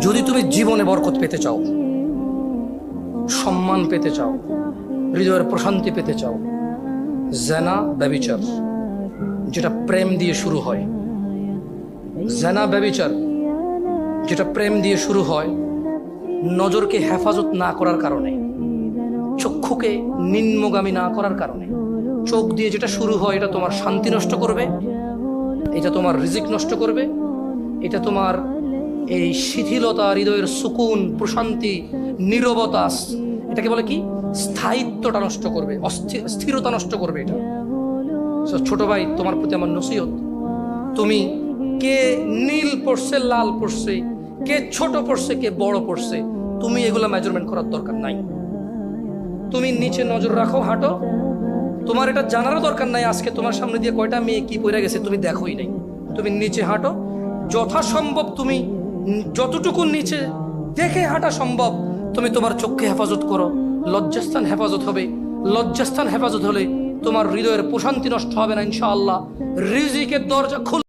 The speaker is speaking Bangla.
যদি তুমি জীবনে বরকত পেতে চাও, সম্মান পেতে চাও, হৃদয়ের প্রশান্তি পেতে চাও, জেনা ব্যভিচার যেটা প্রেম দিয়ে শুরু হয়, জেনা ব্যভিচার যেটা প্রেম দিয়ে শুরু হয়, নজরকে হেফাজত না করার কারণে, চক্ষুকে নিম্নগামী না করার কারণে, চোখ দিয়ে যেটা শুরু হয়, এটা তোমার শান্তি নষ্ট করবে, এটা তোমার রিজিক নষ্ট করবে, এটা তোমার এই শিথিলতা, হৃদয়ের সুকুন, প্রশান্তি, নীরবতা, এটাকে বলে কি, স্থায়িত্বটা নষ্ট করবে, স্থিরতা নষ্ট করবে এটা। ছোট ভাই, তোমার প্রতি আমার নসিহত, তুমি কে নীল পড়ছে, লাল পড়ছে, কে ছোট পড়ছে, কে বড় পড়ছে, তুমি এগুলা মেজারমেন্ট করার দরকার নাই। তুমি নিচে নজর রাখো, হাঁটো। তোমার এটা জানারও দরকার নাই আজকে তোমার সামনে দিয়ে কয়টা মেয়ে কি পড়ে গেছে, তুমি দেখোই নাই। তুমি নিচে হাঁটো, যথাসম্ভব তুমি যতটুকু নিচে দেখে হাঁটা সম্ভব তুমি তোমার চোখকে হেফাজত করো। লজ্জাস্থান হেফাজত হবে, লজ্জাস্থান হেফাজত হলে তোমার হৃদয়ের প্রশান্তি নষ্ট হবে না ইনশাআল্লাহ। রিজিকের দরজা খুলে